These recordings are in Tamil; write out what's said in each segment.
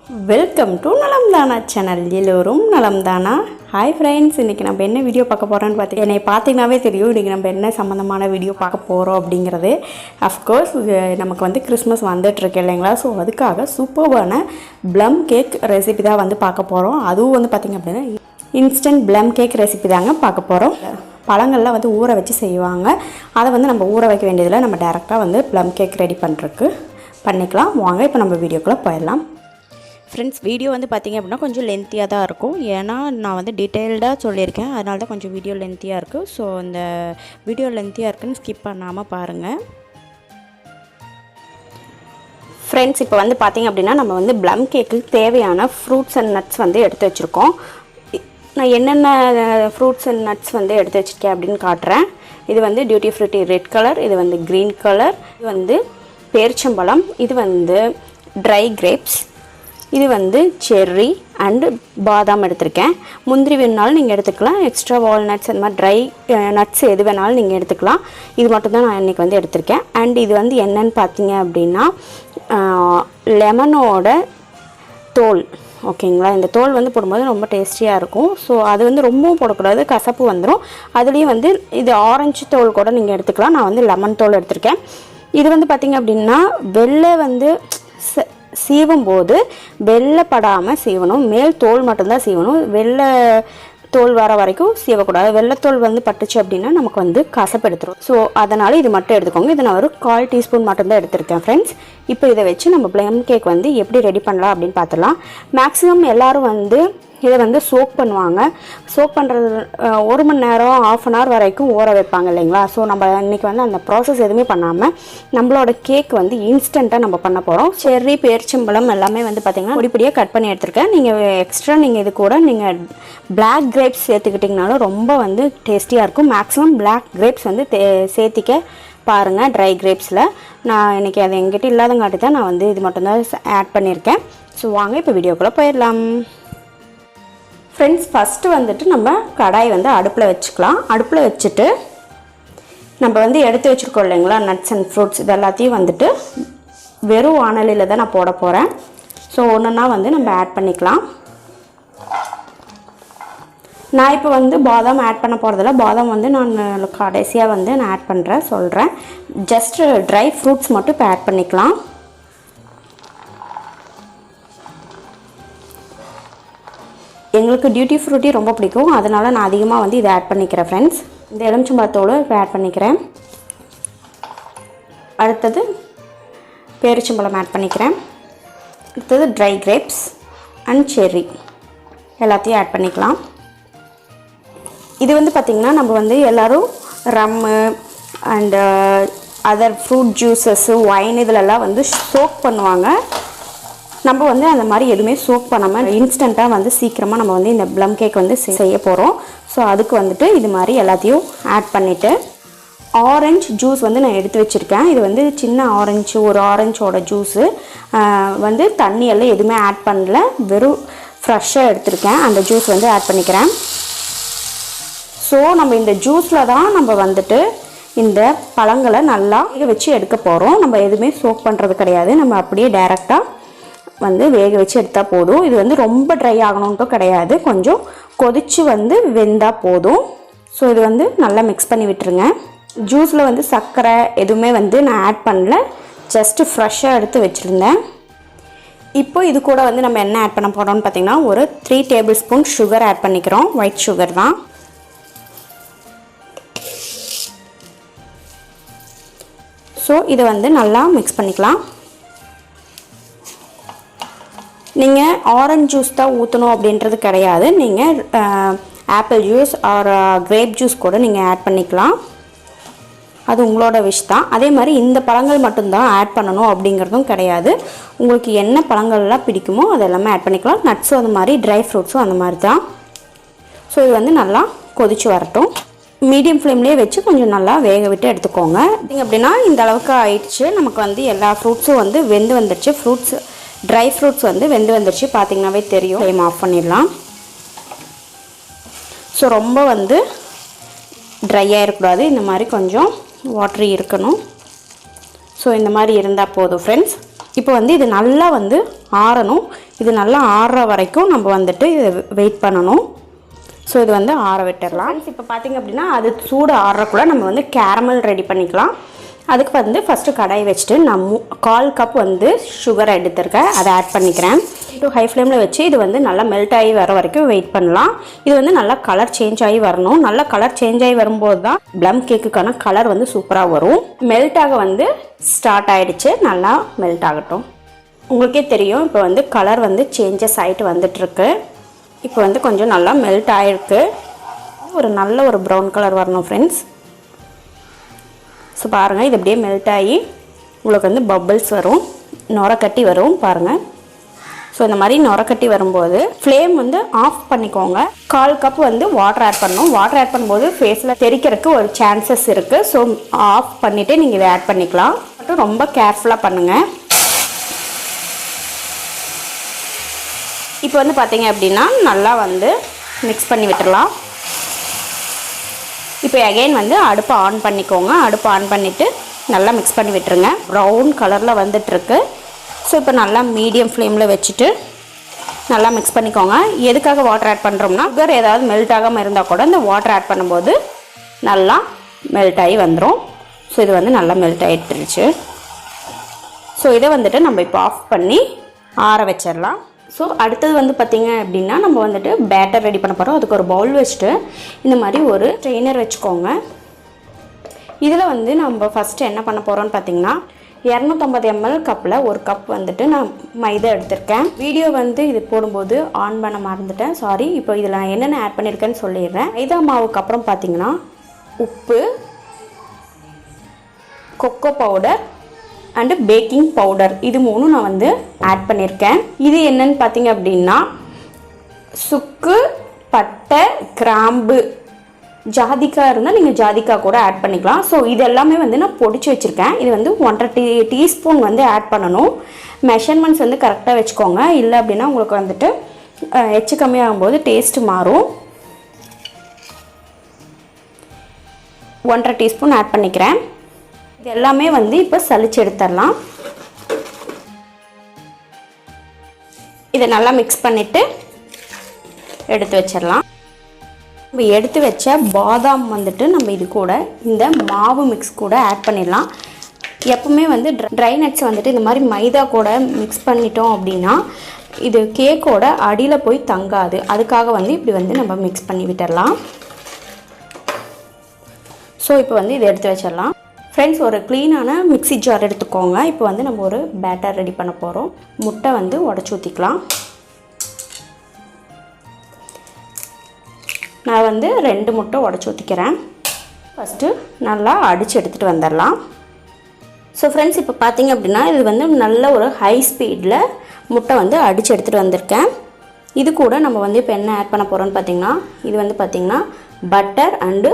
Welcome to நலம்தானா channel. எல்லோரும் நலம்தானா. ஹாய் ஃப்ரெண்ட்ஸ், இன்றைக்கி நம்ம என்ன வீடியோ பார்க்க போகிறோன்னு பார்த்தீங்கன்னா, என்னை பார்த்தீங்கன்னாவே தெரியும் இன்றைக்கி நம்ம என்ன சம்மந்தமான வீடியோ பார்க்க போகிறோம் அப்படிங்கிறது. அஃப்கோர்ஸ் நமக்கு வந்து கிறிஸ்மஸ் வந்துட்டுருக்கு இல்லைங்களா. ஸோ அதுக்காக சூப்பர்வான ப்ளம் கேக் ரெசிபி தான் வந்து பார்க்க போகிறோம். அதுவும் வந்து பார்த்திங்க அப்படின்னா இன்ஸ்டன்ட் ப்ளம் கேக் ரெசிபி தாங்க பார்க்க போகிறோம். பழங்கள்லாம் வந்து ஊற வச்சு செய்வாங்க. அதை வந்து நம்ம ஊற வைக்க வேண்டியதில்லை, நம்ம டேரெக்டாக வந்து ப்ளம் கேக் ரெடி பண்ணுறதுக்கு பண்ணிக்கலாம். வாங்க இப்போ நம்ம வீடியோக்குள்ளே போயிடலாம். ஃப்ரெண்ட்ஸ், வீடியோ வந்து பார்த்திங்க அப்படின்னா கொஞ்சம் லென்த்தியாக தான் இருக்கும். ஏன்னா நான் வந்து டீட்டெயில்டாக சொல்லியிருக்கேன், அதனால தான் கொஞ்சம் வீடியோ லென்த்தியாக இருக்குது. ஸோ இந்த வீடியோ லென்த்தியாக இருக்குன்னு ஸ்கிப் பண்ணாமல் பாருங்கள். ஃப்ரெண்ட்ஸ், இப்போ வந்து பார்த்திங்க அப்படின்னா நம்ம வந்து ப்ளம் கேக்குக்கு தேவையான ஃப்ரூட்ஸ் அண்ட் நட்ஸ் வந்து எடுத்து வச்சுருக்கோம். நான் என்னென்ன ஃப்ரூட்ஸ் அண்ட் நட்ஸ் வந்து எடுத்து வச்சுருக்கேன் அப்படின்னு காட்டுறேன். இது வந்து டியூட்டி ஃப்ரூட்டி ரெட் கலர், இது வந்து க்ரீன் கலர், இது வந்து பேரிச்சம்பழம், இது வந்து ட்ரை கிரேப்ஸ், இது வந்து செர்ரி அண்டு பாதாம் எடுத்திருக்கேன். முந்திரி வேணுனாலும் நீங்கள் எடுத்துக்கலாம், எக்ஸ்ட்ரா வால்நட்ஸ் அந்த மாதிரி ட்ரை நட்ஸ் எது வேணாலும் நீங்கள் எடுத்துக்கலாம். இது மட்டும்தான் நான் இன்றைக்கி வந்து எடுத்திருக்கேன். அண்ட் இது வந்து என்னன்னு பார்த்தீங்க அப்படின்னா லெமனோட தோல். ஓகேங்களா, இந்த தோல் வந்து போடும்போது ரொம்ப டேஸ்டியாக இருக்கும். ஸோ அது வந்து ரொம்பவும் போடக்கூடாது, கசப்பு வந்துடும். அதுலேயும் வந்து இது ஆரஞ்சு தோல் கூட நீங்கள் எடுத்துக்கலாம். நான் வந்து லெமன் தோல் எடுத்திருக்கேன். இது வந்து பார்த்திங்க அப்படின்னா வெள்ளை வந்து சீவும் போது வெள்ளைப்படாமல் சீவணும், மேல் தோல் மட்டும்தான் சீவணும். வெள்ளை தோல் வர வரைக்கும் சீவக்கூடாது. வெள்ளைத்தோல் வந்து பட்டுச்சு அப்படின்னா நமக்கு வந்து கசப்பு எடுத்துரும். ஸோ அதனால் இது மட்டும் எடுத்துக்கோங்க. இதை நான் ஒரு 1/4 டீஸ்பூன் மட்டும்தான் எடுத்திருக்கேன் ஃப்ரெண்ட்ஸ். இப்போ இதை வச்சு நம்ம ப்ளம் கேக் வந்து எப்படி ரெடி பண்ணலாம் அப்படின்னு பார்த்துடலாம். மேக்ஸிமம் எல்லோரும் வந்து இதை வந்து சோக் பண்ணுவாங்க. சோக் பண்ணுறது 1 மணி நேரம் 1/2 hour வரைக்கும் ஊற வைப்பாங்க இல்லைங்களா. ஸோ நம்ம இன்றைக்கி வந்து அந்த ப்ராசஸ் எதுவுமே பண்ணாமல் நம்மளோட கேக் வந்து இன்ஸ்டண்ட்டாக நம்ம பண்ண போகிறோம். செர்ரி, பேரிச்சம்பழம் எல்லாமே வந்து பார்த்திங்கன்னா பொடியாக கட் பண்ணி எடுத்துருக்கேன். நீங்கள் எக்ஸ்ட்ரா நீங்கள் இது கூட நீங்கள் பிளாக் கிரேப்ஸ் சேர்த்துக்கிட்டிங்கனாலும் ரொம்ப வந்து டேஸ்டியாக இருக்கும். மேக்ஸிமம் பிளாக் கிரேப்ஸ் வந்து சேர்த்திக்க பாருங்கள் ட்ரை கிரேப்ஸில். நான் இன்றைக்கி அது எங்கிட்ட இல்லாதங்காட்டி தான் நான் வந்து இது மட்டும்தான் ஆட் பண்ணியிருக்கேன். ஸோ வாங்க இப்போ வீடியோக்குள்ளே போயிடலாம். ஃப்ரெண்ட்ஸ், ஃபஸ்ட்டு வந்துட்டு நம்ம கடாய் வந்து அடுப்பில் வச்சுக்கலாம். அடுப்பில் வச்சுட்டு நம்ம வந்து எடுத்து வச்சுருக்கோம் இல்லைங்களா நட்ஸ் அண்ட் ஃப்ரூட்ஸ், இது எல்லாத்தையும் வந்துட்டு வெறும் வாணலியில் தான் நான் போட போகிறேன். ஸோ ஒன்றுன்னா வந்து நம்ம ஆட் பண்ணிக்கலாம். நான் இப்போ வந்து பாதாம் ஆட் பண்ண போகிறதில்ல. பாதாம் வந்து நான் கடைசியாக வந்து நான் ஆட் பண்ணுறேன் சொல்கிறேன். ஜஸ்ட்டு ட்ரை ஃப்ரூட்ஸ் மட்டும் இப்போ ஆட் பண்ணிக்கலாம். எங்களுக்கு டியூட்டி ஃப்ரூட்டி ரொம்ப பிடிக்கும், அதனால் நான் அதிகமாக வந்து இதை ஆட் பண்ணிக்கிறேன் ஃப்ரெண்ட்ஸ். இந்த எலுமிச்சம்பழத்தோடு இப்போ ஆட் பண்ணிக்கிறேன். அடுத்தது பேரிச்சம்பழம் ஆட் பண்ணிக்கிறேன். அடுத்தது ட்ரை கிரேப்ஸ் அண்ட் செர்ரி எல்லாத்தையும் ஆட் பண்ணிக்கலாம். இது வந்து பார்த்திங்கன்னா நம்ம வந்து எல்லோரும் rum and other fruit juices wine இதிலெல்லாம் வந்து சோக் பண்ணுவாங்க. நம்ம வந்து அந்த மாதிரி எதுவுமே சோக் பண்ணாமல் இன்ஸ்டண்ட்டாக வந்து சீக்கிரமாக நம்ம வந்து இந்த ப்ளம் கேக் வந்து செய்ய போகிறோம். ஸோ அதுக்கு வந்துட்டு இது மாதிரி எல்லாத்தையும் ஆட் பண்ணிவிட்டு ஆரஞ்சு ஜூஸ் வந்து நான் எடுத்து வச்சுருக்கேன். இது வந்து சின்ன ஆரஞ்சு, ஒரு ஆரஞ்சோட ஜூஸு வந்து தண்ணியெல்லாம் எதுவுமே ஆட் பண்ணல, வெறும் ஃப்ரெஷ்ஷாக எடுத்திருக்கேன். அந்த ஜூஸ் வந்து ஆட் பண்ணிக்கிறேன். ஸோ நம்ம இந்த ஜூஸில் தான் நம்ம வந்துட்டு இந்த பழங்களை நல்லா வேக வச்சு எடுக்க போகிறோம். நம்ம எதுவுமே சோக் பண்ணுறது கிடையாது, நம்ம அப்படியே டைரெக்டாக வந்து வேக வச்சு எடுத்தால் போதும். இது வந்து ரொம்ப ட்ரை ஆகணுன்ட்டும் கிடையாது, கொஞ்சம் கொதித்து வந்து வெந்தால் போதும். ஸோ இது வந்து நல்லா மிக்ஸ் பண்ணி விட்டுருங்க. ஜூஸில் வந்து சர்க்கரை எதுவுமே வந்து நான் ஆட் பண்ணல, ஜஸ்ட்டு ஃப்ரெஷ்ஷாக எடுத்து வச்சுருந்தேன். இப்போ இது கூட வந்து நம்ம என்ன ஆட் பண்ண போகிறோம்னு பார்த்திங்கன்னா ஒரு 3 tablespoon சுகர் ஆட் பண்ணிக்கிறோம். ஒயிட் சுகர் தான். ஸோ இதை வந்து நல்லா மிக்ஸ் பண்ணிக்கலாம். நீங்கள் ஆரஞ்சு ஜூஸ் தான் ஊற்றணும் அப்படின்றது கிடையாது, நீங்கள் apple juice or grape juice கூட நீங்கள் ஆட் பண்ணிக்கலாம், அது உங்களோட விஷ் தான். அதே மாதிரி இந்த பழங்கள் மட்டும்தான் ஆட் பண்ணணும் அப்படிங்கிறதும் கிடையாது. உங்களுக்கு என்ன பழங்கள்லாம் பிடிக்குமோ அது எல்லாமே ஆட் பண்ணிக்கலாம். நட்ஸும் அந்த மாதிரி, ட்ரை ஃப்ரூட்ஸும் அந்த மாதிரி தான். ஸோ இது வந்து நல்லா கொதித்து வரட்டும். மீடியம் ஃப்ளேம்லேயே வச்சு கொஞ்சம் நல்லா வேக விட்டு எடுத்துக்கோங்க. அப்படின்னா இந்த அளவுக்கு ஆயிடுச்சு. நமக்கு வந்து எல்லா ஃப்ரூட்ஸும் வந்து வெந்து வந்துடுச்சு. ட்ரை ஃப்ரூட்ஸ் வந்து வெந்து வந்துடுச்சு, பார்த்திங்கனாவே தெரியும். ஃப்ளேம் ஆஃப் பண்ணிடலாம். ஸோ ரொம்ப வந்து ட்ரையாக இருக்கக்கூடாது, இந்த மாதிரி கொஞ்சம் வாட்டரி இருக்கணும். ஸோ இந்த மாதிரி இருந்தால் போதும் ஃப்ரெண்ட்ஸ். இப்போ வந்து இது நல்லா வந்து ஆறணும். இது நல்லா ஆறுற வரைக்கும் நம்ம வந்துட்டு இதை வெயிட் பண்ணணும். ஸோ இது வந்து ஆற விட்டுடலாம். இப்போ பார்த்திங்க அப்படின்னா அது சூடு ஆறுறக்குள்ள நம்ம வந்து கேரமல் ரெடி பண்ணிக்கலாம். அதுக்கு வந்து ஃபஸ்ட்டு கடாயை வச்சுட்டு நான் 1/4 கப் வந்து சுகரை எடுத்துருக்கேன், அதை ஆட் பண்ணிக்கிறேன். ஹை ஃப்ளேமில் வச்சு இது வந்து நல்லா மெல்ட் ஆகி வர வரைக்கும் வெயிட் பண்ணலாம். இது வந்து நல்லா கலர் சேஞ்ச் ஆகி வரணும். நல்லா கலர் சேஞ்ச் ஆகி வரும்போது தான் ப்ளம் கேக்குக்கான கலர் வந்து சூப்பராக வரும். மெல்ட் ஆக வந்து ஸ்டார்ட் ஆகிடுச்சு. நல்லா மெல்ட் ஆகட்டும். உங்களுக்கே தெரியும் இப்போ வந்து கலர் வந்து சேஞ்சஸ் ஆகிட்டு வந்துட்டுருக்கு. இப்போ வந்து கொஞ்சம் நல்லா மெல்ட் ஆகிருக்கு. ஒரு நல்ல ஒரு ப்ரௌன் கலர் வரணும் ஃப்ரெண்ட்ஸ். ஸோ பாருங்கள், இது அப்படியே மெல்ட் ஆகி உங்களுக்கு வந்து பபிள்ஸ் வரும், நுரக்கட்டி வரும் பாருங்கள். ஸோ இந்த மாதிரி நுரக்கட்டி வரும்போது ஃப்ளேம் வந்து ஆஃப் பண்ணிக்கோங்க. 1/4 கப் வந்து வாட்டர் ஆட் பண்ணணும். வாட்டர் ஆட் பண்ணும்போது ஃபேஸில் தெறிக்கிறதுக்கு ஒரு சான்சஸ் இருக்குது. ஸோ ஆஃப் பண்ணிவிட்டு நீங்கள் இதை ஆட் பண்ணிக்கலாம். மட்டும் ரொம்ப கேர்ஃபுல்லாக பண்ணுங்கள். இப்போ வந்து பார்த்தீங்க அப்படின்னா நல்லா வந்து மிக்ஸ் பண்ணி விட்டுடலாம். இப்போ அகைன் வந்து அடுப்பை ஆன் பண்ணிக்கோங்க. அடுப்பை ஆன் பண்ணிவிட்டு நல்லா மிக்ஸ் பண்ணி விட்டுருங்க. ப்ரௌன் கலரில் வந்துட்டுருக்கு. ஸோ இப்போ நல்லா மீடியம் ஃப்ளேமில் வச்சுட்டு நல்லா மிக்ஸ் பண்ணிக்கோங்க. எதுக்காக வாட்டர் ஆட் பண்ணுறோம்னா சுகர் ஏதாவது மெல்ட் ஆகாமல் இருந்தால் கூட இந்த வாட்டர் ஆட் பண்ணும்போது நல்லா மெல்ட் ஆகி வந்துடும். ஸோ இது வந்து நல்லா மெல்ட் ஆகிட்டுருச்சு. ஸோ இதை வந்துட்டு நம்ம இப்போ ஆஃப் பண்ணி ஆற வச்சிடலாம். ஸோ அடுத்தது வந்து பார்த்திங்க அப்படின்னா நம்ம வந்துட்டு பேட்டர் ரெடி பண்ண போகிறோம். அதுக்கு ஒரு பவுல் வச்சுட்டு இந்த மாதிரி ஒரு ஸ்ட்ரெயினர் வச்சுக்கோங்க. இதில் வந்து நம்ம ஃபஸ்ட்டு என்ன பண்ண போகிறோம்னு பார்த்திங்கன்னா 250 ml கப்பில் ஒரு கப் வந்துட்டு நான் மைதா எடுத்திருக்கேன். வீடியோ வந்து இது போடும்போது ஆன் பண்ண மறந்துட்டேன், சாரி. இப்போ இதில் நான் என்னென்ன ஆட் பண்ணியிருக்கேன்னு சொல்லிடுறேன். மைதா மாவுக்கு அப்புறம் பார்த்திங்கன்னா உப்பு, cocoa powder and baking powder, இது 3 நான் வந்து ஆட் பண்ணியிருக்கேன். இது என்னன்னு பார்த்தீங்க அப்படின்னா சுக்கு, பட்டை, கிராம்பு, ஜாதிக்காய் இருந்தால் நீங்கள் ஜாதிக்காய் கூட ஆட் பண்ணிக்கலாம். ஸோ இது எல்லாமே வந்து நான் பொடிச்சு வச்சுருக்கேன். இது வந்து 1.5 டீஸ்பூன் வந்து ஆட் பண்ணணும். மெஷர்மெண்ட்ஸ் வந்து கரெக்டாக வச்சுக்கோங்க. இல்லை அப்படின்னா உங்களுக்கு வந்துட்டு எச்சு கம்மியாகும்போது டேஸ்ட்டு மாறும். 1.5 டீஸ்பூன் ஆட் பண்ணிக்கிறேன். இது எல்லாமே வந்து இப்போ சலிச்சு எடுத்துடலாம். இதை நல்லா மிக்ஸ் பண்ணிவிட்டு எடுத்து வச்சிடலாம். நம்ம எடுத்து வச்ச பாதாம் வந்துட்டு நம்ம இது கூட இந்த மாவு மிக்ஸ் கூட ஆட் பண்ணிடலாம். எப்பவுமே வந்து ட்ரை நட்ஸ் வந்துட்டு இந்த மாதிரி மைதா கூட மிக்ஸ் பண்ணிட்டோம் அப்படின்னா இது கேக்கோட அடியில் போய் தங்காது. அதுக்காக வந்து இப்படி வந்து நம்ம மிக்ஸ் பண்ணி விட்டுடலாம். ஸோ இப்போ வந்து இதை எடுத்து வச்சிடலாம். ஃப்ரெண்ட்ஸ், ஒரு க்ளீனான மிக்ஸி ஜார் எடுத்துக்கோங்க. இப்போ வந்து நம்ம ஒரு பேட்டர் ரெடி பண்ண போகிறோம். முட்டை வந்து உடச்சி ஊற்றிக்கலாம். நான் வந்து 2 முட்டை உடச்சி ஊற்றிக்கிறேன். ஃபஸ்ட்டு நல்லா அடித்து எடுத்துகிட்டு வந்துடலாம். ஸோ ஃப்ரெண்ட்ஸ், இப்போ பார்த்தீங்க அப்படின்னா இது வந்து நல்ல ஒரு ஹை ஸ்பீடில் முட்டை வந்து அடித்து எடுத்துகிட்டு வந்திருக்கேன். இது கூட நம்ம வந்து இப்போ என்ன ஆட் பண்ண போகிறோம்னு பார்த்தீங்கன்னா இது வந்து பார்த்திங்கன்னா பட்டர் அண்டு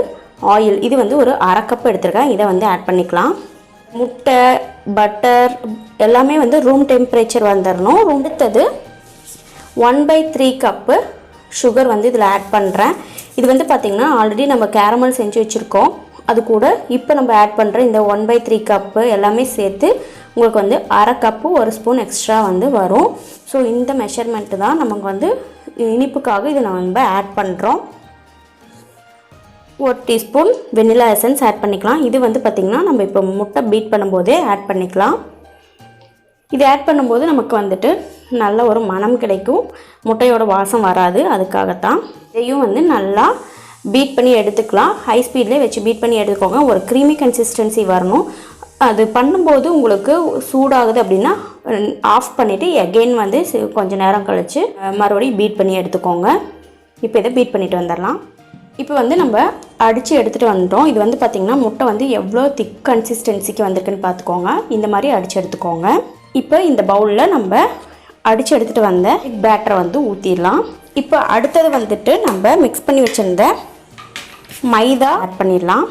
ஆயில். இது வந்து ஒரு 1/2 கப் எடுத்துருக்கேன். இதை வந்து ஆட் பண்ணிக்கலாம். முட்டை, பட்டர் எல்லாமே வந்து ரூம் டெம்பரேச்சர் வந்துடணும். அடுத்தது 1/3 கப்பு சுகர் வந்து இதில் ஆட் பண்ணுறேன். இது வந்து பார்த்திங்கன்னா ஆல்ரெடி நம்ம கேரமல் செஞ்சு வச்சுருக்கோம். அது கூட இப்போ நம்ம ஆட் பண்ணுற இந்த 1/3 கப்பு எல்லாமே சேர்த்து உங்களுக்கு வந்து 1/2 கப்பு 1 ஸ்பூன் எக்ஸ்ட்ரா வந்து வரும். ஸோ இந்த மெஷர்மெண்ட்டு தான் நமக்கு வந்து இனிப்புக்காக இதை நம்ம ஆட் பண்ணுறோம். 1 டீஸ்பூன் வெனிலா எசன்ஸ் ஆட் பண்ணிக்கலாம். இது வந்து பார்த்திங்கன்னா நம்ம இப்போ முட்டை பீட் பண்ணும்போதே ஆட் பண்ணிக்கலாம். இது ஆட் பண்ணும்போது நமக்கு வந்துட்டு நல்ல ஒரு மணம் கிடைக்கும், முட்டையோட வாசம் வராது. அதுக்காகத்தான் இதையும் வந்து நல்லா பீட் பண்ணி எடுத்துக்கலாம். ஹை ஸ்பீட்லேயே வச்சு பீட் பண்ணி எடுத்துக்கோங்க. ஒரு க்ரீமி கன்சிஸ்டன்சி வரணும். அது பண்ணும்போது உங்களுக்கு சூடாகுது அப்படின்னா ஆஃப் பண்ணிவிட்டு எகெயின் வந்து கொஞ்சம் நேரம் கழித்து மறுபடியும் பீட் பண்ணி எடுத்துக்கோங்க. இப்போ இதை பீட் பண்ணிவிட்டு வந்துடலாம். இப்போ வந்து நம்ம அடித்து எடுத்துகிட்டு வந்துட்டோம். இது வந்து பார்த்திங்கன்னா முட்டை வந்து எவ்வளோ திக் கன்சிஸ்டன்சிக்கு வந்திருக்குன்னு பார்த்துக்கோங்க. இந்த மாதிரி அடித்து எடுத்துக்கோங்க. இப்போ இந்த பவுலில் நம்ம அடித்து எடுத்துகிட்டு வந்த பேட்டரை வந்து ஊற்றிடலாம். இப்போ அடுத்தது வந்துட்டு நம்ம மிக்ஸ் பண்ணி வச்சுருந்த மைதா ஆட் பண்ணிடலாம்.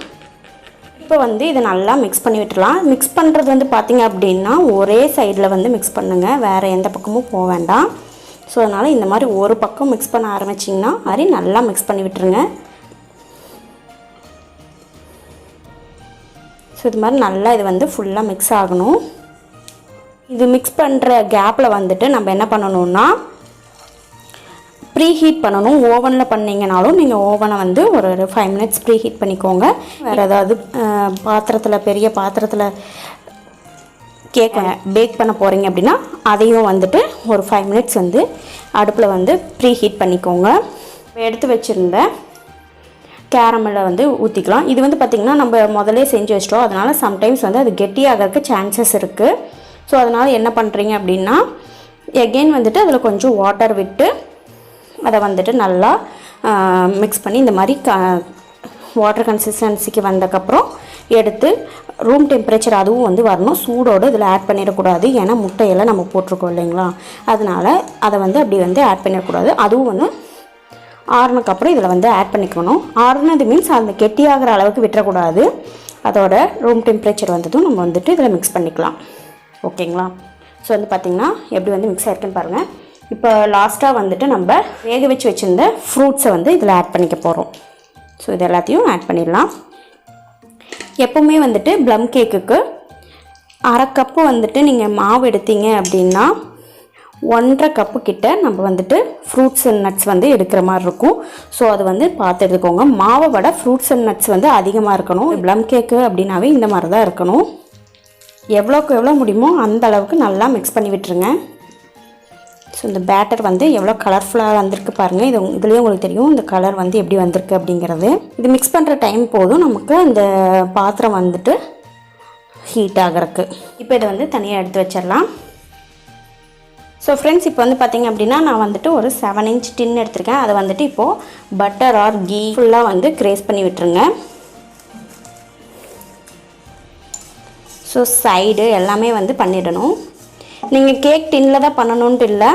இப்போ வந்து இதை நல்லா மிக்ஸ் பண்ணி விட்டுடலாம். மிக்ஸ் பண்ணுறது வந்து பார்த்திங்க அப்படின்னா ஒரே சைடில் வந்து மிக்ஸ் பண்ணுங்கள், வேறு எந்த பக்கமும் போக வேண்டாம். ஸோ அதனால் இந்த மாதிரி ஒரு பக்கம் மிக்ஸ் பண்ண ஆரம்பிச்சிங்கன்னா மாதிரி நல்லா மிக்ஸ் பண்ணி விட்டுருங்க. ஸோ இது மாதிரி நல்லா இது வந்து ஃபுல்லாக மிக்ஸ் ஆகணும். இது மிக்ஸ் பண்ணுற கேப்பில் வந்துட்டு நம்ம என்ன பண்ணணும்னா ப்ரீ ஹீட் பண்ணணும். ஓவனில் பண்ணிங்கனாலும் நீங்கள் ஓவனை வந்து ஒரு 5 மினிட்ஸ் ப்ரீ ஹீட் பண்ணிக்கோங்க. வேறு ஏதாவது பாத்திரத்தில், பெரிய பாத்திரத்தில் கேக் பேக் பண்ண போகிறீங்க அப்படின்னா அதையும் வந்துட்டு ஒரு 5 மினிட்ஸ் வந்து அடுப்பில் வந்து ப்ரீ ஹீட் பண்ணிக்கோங்க. எடுத்து வச்சுருந்த கேரமலை வந்து ஊற்றிக்கலாம். இது வந்து பார்த்திங்கன்னா நம்ம முதலே செஞ்சு வச்சிட்டோம், அதனால் சம்டைம்ஸ் வந்து அது கெட்டியாகிறதுக்கு சான்சஸ் இருக்குது. ஸோ அதனால் என்ன பண்ணுறீங்க அப்படின்னா எகெயின் வந்துட்டு அதில் கொஞ்சம் வாட்டர் விட்டு அதை வந்துட்டு நல்லா மிக்ஸ் பண்ணி இந்த மாதிரி வாட்டர் கன்சிஸ்டன்சிக்கு வந்ததுக்கப்புறம் எடுத்து ரூம் டெம்பரேச்சர் அதுவும் வந்து வரணும். சூடோடு இதில் ஆட் பண்ணிடக்கூடாது, ஏன்னா முட்டையெல்லாம் நம்ம போட்டிருக்கோம் இல்லைங்களா, அதனால் அதை வந்து அப்படி வந்து ஆட் பண்ணிடக்கூடாது. அதுவும் வந்து ஆறுனதுக்கப்புறம் இதில் வந்து ஆட் பண்ணிக்கணும். ஆறுனது மீன்ஸ் அந்த கெட்டியாகிற அளவுக்கு விட்டுறக்கூடாது. அதோட ரூம் டெம்பரேச்சர் வந்ததும் நம்ம வந்துட்டு இதில் மிக்ஸ் பண்ணிக்கலாம். ஓகேங்களா? ஸோ வந்து பார்த்திங்கன்னா எப்படி வந்து மிக்ஸ் ஆகிருக்குன்னு பாருங்கள். இப்போ லாஸ்ட்டாக வந்துட்டு நம்ம வேக வச்சு வச்சுருந்த ஃப்ரூட்ஸை வந்து இதில் ஆட் பண்ணிக்க போகிறோம். ஸோ இது எல்லாத்தையும் ஆட் பண்ணிடலாம். எப்போவுமே வந்துட்டு ப்ளம் கேக்குக்கு 1/2 கப்பு வந்துட்டு நீங்கள் மாவு எடுத்தீங்க அப்படின்னா 1.5 கப்பு கிட்ட நம்ம வந்துட்டு ஃப்ரூட்ஸ் அண்ட் நட்ஸ் வந்து எடுக்கிற மாதிரி இருக்கும். ஸோ அது வந்து பார்த்து எடுத்துக்கோங்க. மாவை விட ஃப்ரூட்ஸ் அண்ட் நட்ஸ் வந்து அதிகமாக இருக்கணும். ப்ளம் கேக்கு அப்படின்னாவே இந்த மாதிரி தான் இருக்கணும். எவ்வளோக்கு எவ்வளோ முடியுமோ அந்த அளவுக்கு நல்லா மிக்ஸ் பண்ணி விட்டுருங்க. ஸோ இந்த பேட்டர் வந்து எவ்வளோ கலர்ஃபுல்லாக வந்திருக்கு பாருங்கள். இதுலேயே உங்களுக்கு தெரியும் இந்த கலர் வந்து எப்படி வந்திருக்கு அப்படிங்கிறது. இது மிக்ஸ் பண்ணுற டைம் போதும் நமக்கு அந்த பாத்திரம் வந்துட்டு ஹீட் ஆகிறதுக்கு. இப்போ இதை வந்து தனியாக எடுத்து வச்சிடலாம். ஸோ ஃப்ரெண்ட்ஸ், இப்போ வந்து பார்த்திங்க அப்படின்னா நான் வந்துட்டு ஒரு 7 இன்ச் டின் எடுத்திருக்கேன். அதை வந்துட்டு இப்போது பட்டர் ஆர் கீ ஃபுல்லாக வந்து கிரேஸ் பண்ணி விட்டுருங்க. ஸோ சைடு எல்லாமே வந்து பண்ணிடணும். நீங்கள் கேக் டின்னில் தான் பண்ணணுன்ட்டு இல்லை,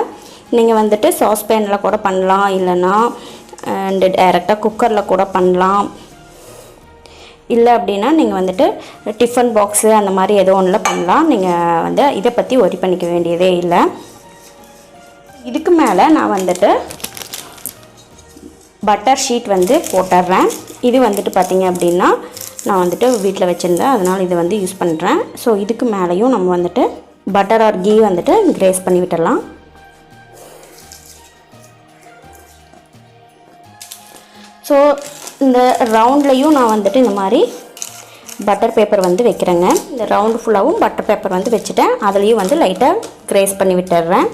நீங்கள் வந்துட்டு சாஸ்பேனில் கூட பண்ணலாம், இல்லைன்னா டைரெக்டாக குக்கரில் கூட பண்ணலாம். இல்லை அப்படின்னா நீங்கள் வந்துட்டு டிஃபன் பாக்ஸு அந்த மாதிரி ஏதோ ஒன்றில் பண்ணலாம். நீங்கள் வந்து இதை பற்றி ஒரி பண்ணிக்க வேண்டியதே இல்லை. இதுக்கு மேலே நான் வந்துட்டு பட்டர் ஷீட் வந்து போட்டுடுறேன். இது வந்துட்டு பார்த்திங்க அப்படின்னா நான் வந்துட்டு வீட்டில் வச்சுருந்தேன், அதனால் இதை வந்து யூஸ் பண்ணுறேன். ஸோ இதுக்கு மேலேயும் நம்ம வந்துட்டு பட்டர் ஆர் கீ வந்துட்டு கிரேஸ் பண்ணி விட்டுடலாம். ஸோ இந்த ரவுண்ட்லேயும் நான் வந்துட்டு இந்த மாதிரி பட்டர் பேப்பர் வந்து வைக்கிறேங்க. இந்த ரவுண்டு ஃபுல்லாகவும் பட்டர் பேப்பர் வந்து வச்சுட்டேன். அதுலேயும் வந்து லைட்டாக கிரேஸ் பண்ணி விட்டுடுறேன்.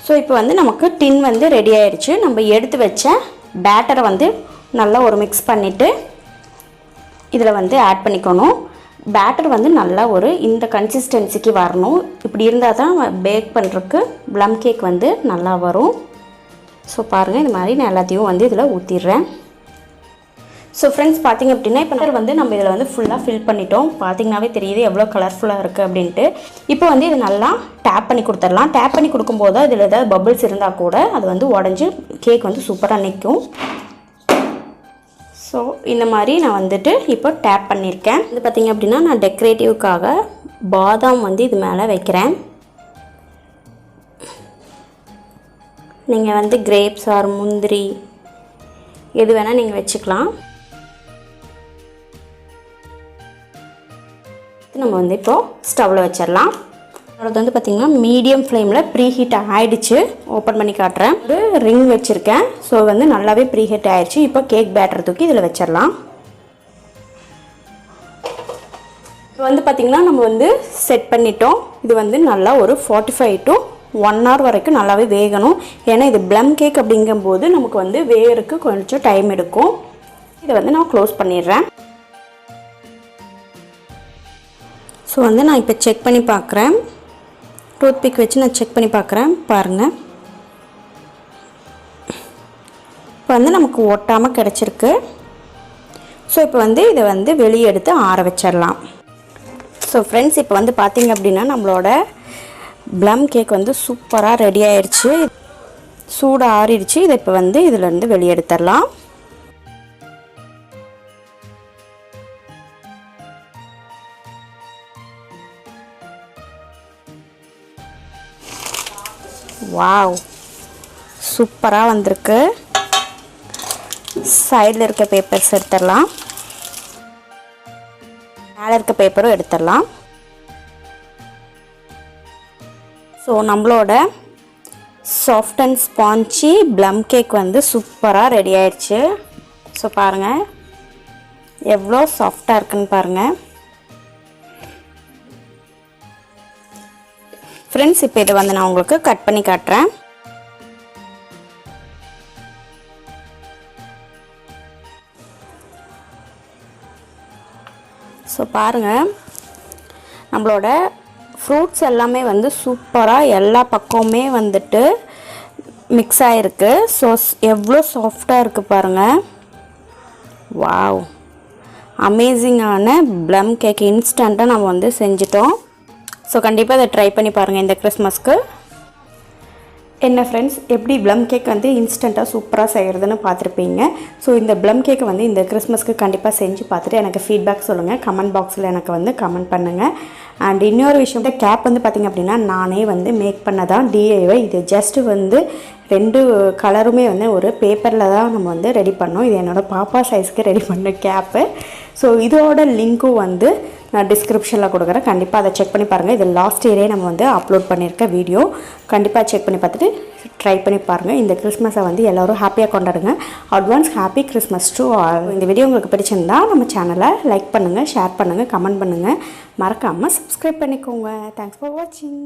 ஸோ இப்போ வந்து நமக்கு டின் வந்து ரெடி ஆயிடுச்சு. நம்ம எடுத்து வச்ச பேட்டரை வந்து நல்லா ஒரு மிக்ஸ் பண்ணிவிட்டு இதில் வந்து ஆட் பண்ணிக்கணும். பேட்டர் வந்து நல்லா ஒரு இந்த கன்சிஸ்டன்சிக்கு வரணும். இப்படி இருந்தால் தான் பேக் பண்ணுறதுக்கு ப்ளம் கேக் வந்து நல்லா வரும். ஸோ பாருங்கள், இது மாதிரி நான் எல்லாத்தையும் வந்து இதில் ஊற்றிடுறேன். ஸோ ஃப்ரெண்ட்ஸ், பார்த்திங்க அப்படின்னா இப்போ வந்து நம்ம இதில் வந்து ஃபுல்லாக ஃபில் பண்ணிட்டோம். பார்த்திங்கனாவே தெரியுது எவ்வளோ கலர்ஃபுல்லாக இருக்குது அப்படின்ட்டு. இப்போ வந்து இது நல்லா டேப் பண்ணி கொடுத்துடலாம். டேப் பண்ணி கொடுக்கும்போது இதில் ஏதாவது பபிள்ஸ் இருந்தால் கூட அது வந்து உடஞ்சி கேக் வந்து சூப்பராக நிற்கும். ஸோ இந்த மாதிரி நான் வந்துட்டு இப்போ டேப் பண்ணியிருக்கேன். இது பார்த்திங்க அப்படின்னா நான் டெக்கரேட்டிவ்க்காக பாதாம் வந்து இது மேலே வைக்கிறேன். நீங்கள் வந்து கிரேப்ஸ் ஆர் முந்திரி எது வேணால் நீங்கள் வச்சுக்கலாம். நம்ம வந்து இப்போது ஸ்டவ்வில் வச்சிடலாம். அது வந்து பார்த்திங்கன்னா மீடியம் ஃப்ளேமில் ப்ரீ ஹீட் ஆகிடுச்சு. ஓப்பன் பண்ணி காட்டுறேன். ஒரு ரிங் வச்சுருக்கேன். ஸோ வந்து நல்லாவே ப்ரீ ஹீட் ஆகிடுச்சு. இப்போ கேக் பேட்டர் தூக்கி இதில் வச்சிடலாம். இப்போ வந்து பார்த்திங்கன்னா நம்ம வந்து செட் பண்ணிட்டோம். இது வந்து நல்லா ஒரு 45 to 1 hour வரைக்கும் நல்லாவே வேகணும். ஏன்னா இது ப்ளம் கேக் அப்படிங்கும்போது நமக்கு வந்து வேகிறதுக்கு கொஞ்சம் டைம் எடுக்கும். இதை வந்து நான் க்ளோஸ் பண்ணிடுறேன். ஸோ வந்து நான் இப்போ செக் பண்ணி பார்க்குறேன். டூத் பிக் வச்சு நான் செக் பண்ணி பார்க்குறேன். பாருங்கள், இப்போ வந்து நமக்கு ஒட்டாமல் கிடச்சிருக்கு. ஸோ இப்போ வந்து இதை வந்து வெளியே எடுத்து ஆற வச்சிடலாம். ஸோ ஃப்ரெண்ட்ஸ், இப்போ வந்து பார்த்திங்க அப்படின்னா நம்மளோட ப்ளம் கேக் வந்து சூப்பராக ரெடி ஆயிடுச்சு. சூடு ஆறிடுச்சு. இதை இப்போ வந்து இதிலேருந்து வெளியே எடுத்துடலாம். வாவ், சூப்பராக வந்திருக்கு. சைடில் இருக்க பேப்பர்ஸ் எடுத்துடலாம். மேலே இருக்க பேப்பரும் எடுத்துடலாம். ஸோ நம்மளோட சாஃப்ட் அண்ட் ஸ்பான்ச்சி ப்ளம் கேக் வந்து சூப்பராக ரெடி ஆயிடுச்சு. ஸோ பாருங்கள் எவ்வளோ சாஃப்டாக இருக்குன்னு பாருங்கள் ஃப்ரெண்ட்ஸ். இப்போ இதை வந்து நான் உங்களுக்கு கட் பண்ணி காட்டுறேன். ஸோ பாருங்கள் நம்மளோட ஃப்ரூட்ஸ் எல்லாமே வந்து சூப்பராக எல்லா பக்கமுமே வந்துட்டு மிக்ஸ் ஆகிருக்கு. ஸோ எவ்வளோ சாஃப்டாக இருக்குது பாருங்கள். வாவ், அமேசிங்கான ப்ளம் கேக் இன்ஸ்டண்ட்டாக நம்ம வந்து செஞ்சிட்டோம். ஸோ கண்டிப்பாக இதை ட்ரை பண்ணி பாருங்கள் இந்த கிறிஸ்மஸ்க்கு. என்ன ஃப்ரெண்ட்ஸ், எப்படி ப்ளம் கேக் வந்து இன்ஸ்டண்ட்டாக சூப்பராக செய்கிறதுன்னு பார்த்துருப்பீங்க. ஸோ இந்த ப்ளம் கேக்கை வந்து இந்த கிறிஸ்மஸ்க்கு கண்டிப்பாக செஞ்சு பார்த்துட்டு எனக்கு ஃபீட்பேக் சொல்லுங்கள். கமெண்ட் பாக்ஸில் எனக்கு வந்து கமெண்ட் பண்ணுங்கள். அண்ட் இன்னொரு விஷயம், இந்த கேப் வந்து பார்த்திங்க அப்படின்னா நானே வந்து மேக் பண்ணதான் டிஐவை. இது ஜஸ்ட்டு வந்து 2 கலருமே வந்து ஒரு பேப்பரில் தான் நம்ம வந்து ரெடி பண்ணோம். இது என்னோடய பாப்பா சைஸ்க்கு ரெடி பண்ண கேப்பு. ஸோ இதோட லிங்க்கும் வந்து நான் டிஸ்கிரிப்ஷனில் கொடுக்குறேன். கண்டிப்பாக அதை செக் பண்ணி பாருங்கள். இது லாஸ்ட் இயரே நம்ம வந்து அப்லோட் பண்ணியிருக்க வீடியோ. கண்டிப்பாக செக் பண்ணி பார்த்துட்டு ட்ரை பண்ணி பாருங்கள். இந்த கிறிஸ்மஸை வந்து எல்லோரும் ஹாப்பியாக கொண்டாடுங்க. Advance happy Christmas to all. இந்த வீடியோ உங்களுக்கு பிடிச்சிருந்தா நம்ம சேனலை லைக் பண்ணுங்கள், ஷேர் பண்ணுங்கள், கமெண்ட் பண்ணுங்கள். மறக்காமல் சப்ஸ்கிரைப் பண்ணிக்கோங்க. தேங்க்ஸ் ஃபார் வாட்சிங்.